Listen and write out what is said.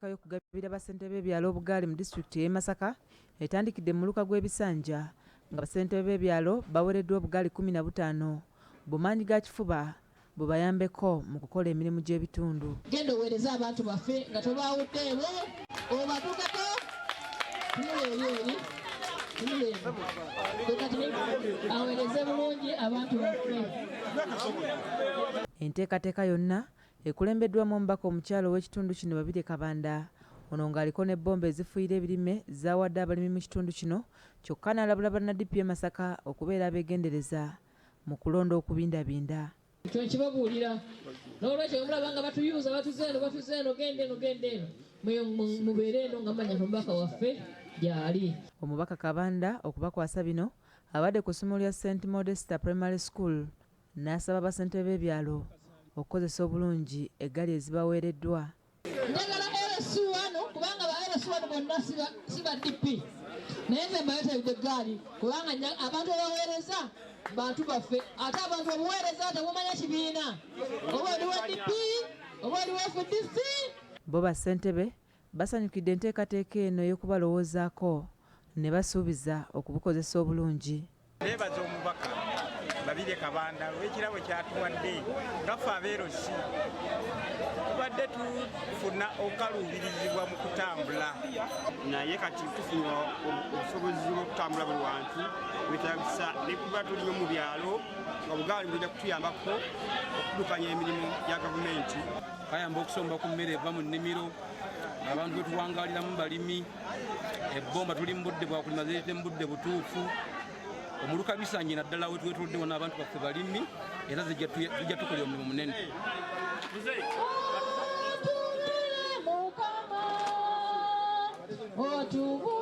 Y'okugabira bassentebe b'ebyalo obugaali mu disitulikiti y'e Masaka etandikidde mu muluka gw'ebisanja nga bassentebe b'ebyalo baweereddwa obugaali 15 bumaanyi ga kifuba bubayambeko mu kukola emirimu gy'ebitundu. Genda oweereza abantu baffe nga tobaawuddeewo obatukako tumuleeri aweereze bulungi abantu baffe. Enteekateeka yonna ekulembeddwamu omubaka omukyalo ow'ekitundu kino Babirye Kabanda ono ng'aliko n'ebbomba ezifuuyira ebirime zaawadde abalimi mu kitundu kino kyokka n'alabula bannadiipu y'e Masaka okubeera abeegendereza mu kulonda okubindabinda. Ekyo nkibabuulira n'olwekyo mulaba nga batuyuuza batuze eno genda eno mubeere eno nga manya omubaka waffe gy'ali. Omubaka Kabanda okubakwasa bino abadde ku ssomo lya St. Modesta Primary School n'asaba bassentebe b'ebyalo okukozesa obulungi eggaali ezibaweereddwa. Njagala LS1 kubanga ba LS1 bonna si ba DP naye nze mbaletedde eggaali kubanga abantu abaweereza bantu baffe ate abantu abaweereza tebumanya kibiina oba oliwo DP oba oliwo FDC. Bo bassentebe basanyukidde enteekateeka eno ey'okubalowoozaako ne basuubiza okubukozesa obulungi. Neebaza omubaka Babirye Kabanda olw'ekirabo kyatuwadde ngaffe abeerosi tubadde tufuna okaluubirizibwa mu kutambula naye kati tufuna obusobozi bw'okutambula buli wantu wetagisa ne kuba tuliyo mu byalo obugaali bujja kutuyambako okudukanya emirimu gya gavumenti. Kayamba okusomba ku mmere eva mu nnimiro abantu bwe tuwangaaliramu balimi ebbomba tuli mu budde bwakulima zeete mu budde butuufu omuluka bisanje naddala wetwetuluddewo n'abantu baffe balimi era zijja tukolera omulimu munene. Otubu